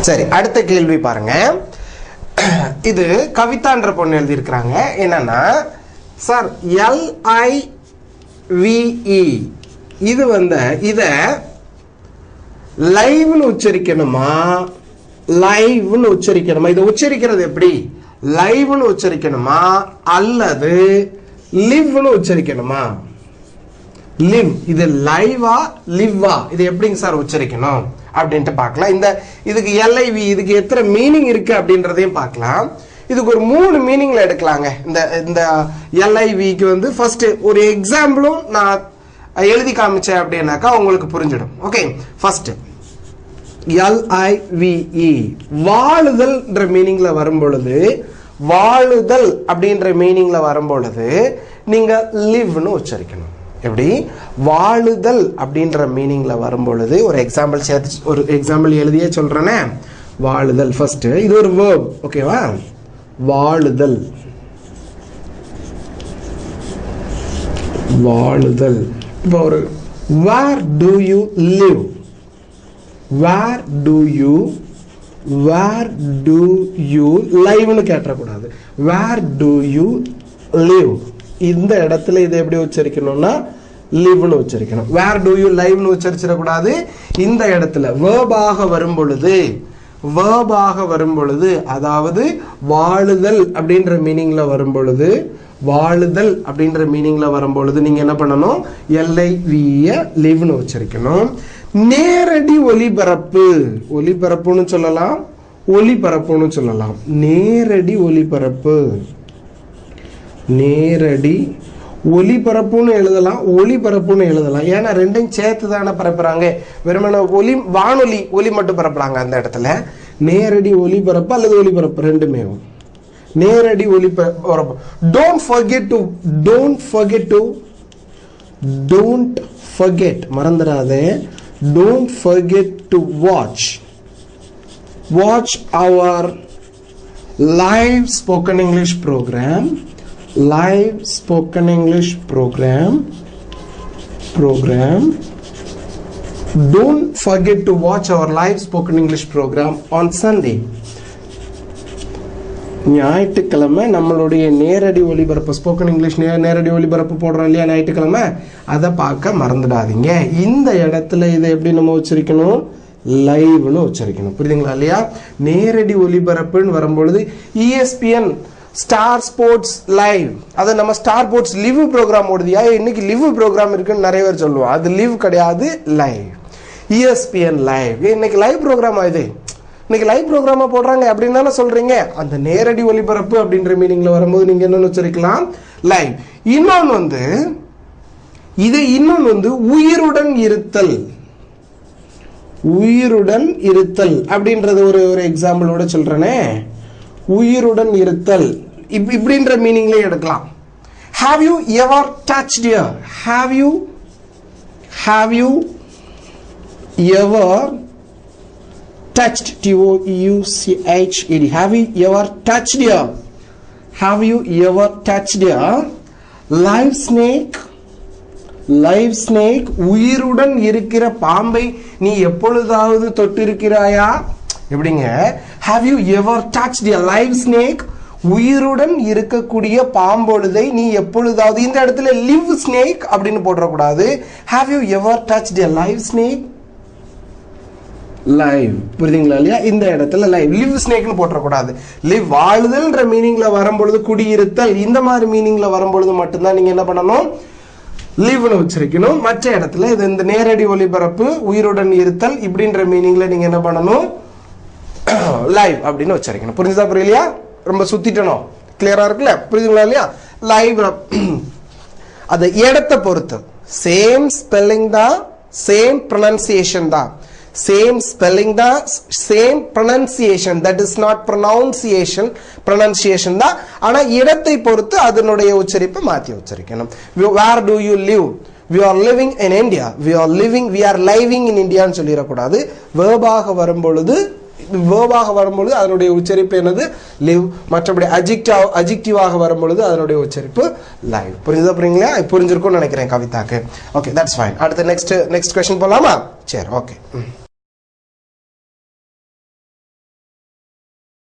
சரி, அடுத்த கேள்வி பாருங்க. இது கவிதான்ற பொண்ணு எழுதி இருக்கிறாங்க. என்னன்னா சார் LIVE இது இத லைவ்னு உச்சரிக்கணுமா, லைவ்னு உச்சரிக்கணுமா? இதை உச்சரிக்கிறது எப்படி? லைவ்னு உச்சரிக்கணுமா அல்லது லிவ்னு உச்சரிக்கணுமா? லிவ். இது லைவா லிவ்வா? இது எப்படிங்க சார் உச்சரிக்கணும் அப்படின்ட்டு பார்க்கலாம். இதுக்கு LIV இதுக்கு எத்தனை மீனிங் இருக்கு அப்படின்றதையும் பார்க்கலாம். இதுக்கு ஒரு 3 மீனிங்ல எடுக்கலாங்க. இந்த LIVக்கு ஃபர்ஸ்ட் ஒரு எக்ஸாம்பிளும் நான் எழுதி காமிச்சேன் அப்படின்னாக்கா உங்களுக்கு புரிஞ்சிடும். ஓகே, ஃபர்ஸ்ட் LIVE வாழுதல்ன்ற மீனிங்ல வரும்பொழுது, வாழுதல் அப்படின்ற மீனிங்ல வரும்பொழுது நீங்க லிவ்னு உச்சரிக்கணும். எப்படி? வாழுதல் அப்படின்ற மீனிங்ல வரும்பொழுது ஒரு எக்ஸாம்பிள் சேர்த்து ஒரு எக்ஸாம்பிள் எழுதியே சொல்றேனே. வாழுதல் ஃபர்ஸ்ட், இது ஒரு verb. ஓகேவா? வாழுதல், வாழுதல். இப்போ ஒரு where do you live, where do you liveனு கேட்டக்கூடாது. where do you live இந்த இடத்துல இதை எப்படி உச்சரிக்கணும்னா லிவ்னு உச்சரிக்கணும். where do you liveனு உச்சரிச்சிடக்கூடாது. இந்த இடத்துல verb-ஆக வரும்பொழுது அதாவது வாழுதல் அப்படின்ற மீனிங்ல வரும்பொழுது, வாழுதல் அப்படின்ற மீனிங்ல வரும்பொழுது நீங்க என்ன பண்ணணும்? LIVE லிவ்னு உச்சரிக்கணும். நேரடி ஒலிபரப்பு, ஒலிபரப்புன்னு சொல்லலாம், ஒலிபரப்புன்னு சொல்லலாம். நேரடி ஒலிபரப்பு, நேரடி ஒலிபரப்புன்னு எழுதலாம், ஒளிபரப்புன்னு எழுதலாம். ஏன்னா ரெண்டையும் சேர்த்து தானே பரப்புறாங்க. வெறுமன வானொலி ஒலி மட்டும் பரப்புறாங்க. அந்த இடத்துல நேரடி ஒலிபரப்பு அல்லது ஒலிபரப்பு ரெண்டுமே. நேரடி ஒலிபரப்பு. Don't forget மறந்துடாதே. Don't forget to watch our live spoken English program. Live spoken English program. Don't forget to watch our live spoken English program on Sunday. ஞாயிற்றுக்கிழமை நம்மளுடைய நேரடி ஒலிபரப்பு ஸ்போக்கன் இங்கிலீஷ் நேரடி ஒலிபரப்பு போடுறோம் இல்லையா ஞாயிற்றுக்கிழமை, அதை பார்க்க மறந்துடாதீங்க. இந்த இடத்துல இதை எப்படி நம்ம உச்சரிக்கணும்? லைவ்னு உச்சரிக்கணும். புரியுதுங்களா இல்லையா? நேரடி ஒலிபரப்புன்னு வரும்பொழுது ESPN ஸ்டார் ஸ்போர்ட்ஸ் லைவ், அது நம்ம ஸ்டார் ஸ்போர்ட்ஸ் லிவ் ப்ரோக்ராம் ஓடுதியா, இன்னைக்கு லிவ் ப்ரோக்ராம் இருக்குன்னு நிறைய பேர் சொல்லுவோம். அது லிவ் கிடையாது, லைவ். ESPN லைவ் இன்னைக்கு லைவ் ப்ரோக்ராம், இது இன்னைக்கு லைவ் ப்ரோக்ராமா போடுறாங்க அப்படின்னு தானே சொல்றீங்க. அந்த நேரடி ஒலிபரப்பு அப்படின்ற மீனிங்ல வரும்போது நீங்க என்ன உச்சரிக்கலாம்? லைவ். இன்னொன்னு உயிருடன் இருத்தல், உயிருடன் இருத்தல் அப்படின்றது ஒரு எக்ஸாம்பிளோட சொல்றேனே. உயிருடன் இருத்தல் இப்படின்ற மீனிங்ல எடுக்கலாம். Have you ever touched here? Have you ever touched? TOUCHED. Have you ever touched here? Have you ever touched here? Live snake, live snake. உயிருடன் இருக்கிற பாம்பை நீ எப்பொழுதாவது தொட்டிருக்கிறாயா? எப்படிங்க? Have you ever touched a live snake? உயிருடன் இருக்கக்கூடிய பாம்பொழுதை நீ எப்பொழுதாவது, இந்த இடத்துல live snake அப்படின்னு போடக்கூடாது. Have you ever touched a live snake? Live. புரியுதுங்களா இல்லையா? இந்த இடத்துல லைவ், live snakeனு போடக்கூடாது. live வாழுதல்ன்ற மீனிங்ல வரும்பொழுது, குடியிருத்தல் இந்த மாதிரி மீனிங்ல வரும்பொழுது மட்டும்தான் நீங்க என்ன பண்ணணும்? லிவ்னு உச்சரிக்கணும். மற்ற இடத்துல இது இந்த நேரடி ஒலிபரப்பு, உயிருடன் இருத்தல் இப்படின்ற மீனிங்ல நீங்க என்ன பண்ணணும்? லைவ் அப்படின்னு உச்சரிக்கணும். புரிஞ்சுதா புரியலையா? ரொம்ப சுத்திட்டணும். கிளியரா இருக்குல்ல? புரியுதுங்களா இல்லையா? லைவ் அது இடத்தை பொறுத்து சேம் ஸ்பெல்லிங் தான், சேம் ப்ரொனன்சியேஷன் தான், சேம் ஸ்பெல்லிங் தான், same pronunciation. That is not pronunciation, pronunciation தான். ஆனா இடத்தை பொறுத்து அதனுடைய உச்சரிப்பை மாற்றி உச்சரிக்கணும். Where do you live? We are living in India. We are living in India ன்னு சொல்லிடக்கூடாது. வேர்பாக வரும்பொழுது அதனுடைய உச்சரிப்பு என்னது? லிவ். மற்றபடி அட்ஜெக்டிவாக வரும்பொழுது அதனுடைய உச்சரிப்பு லைவ். புரிஞ்சுதா? புரியுங்களா? புரிஞ்சிருக்கும்னு நினைக்கிறேன் கவிதாக்கு. Okay, that's fine. அடுத்து நெக்ஸ்ட் क्वेश्चन போலாமா? சரி, ஓகே.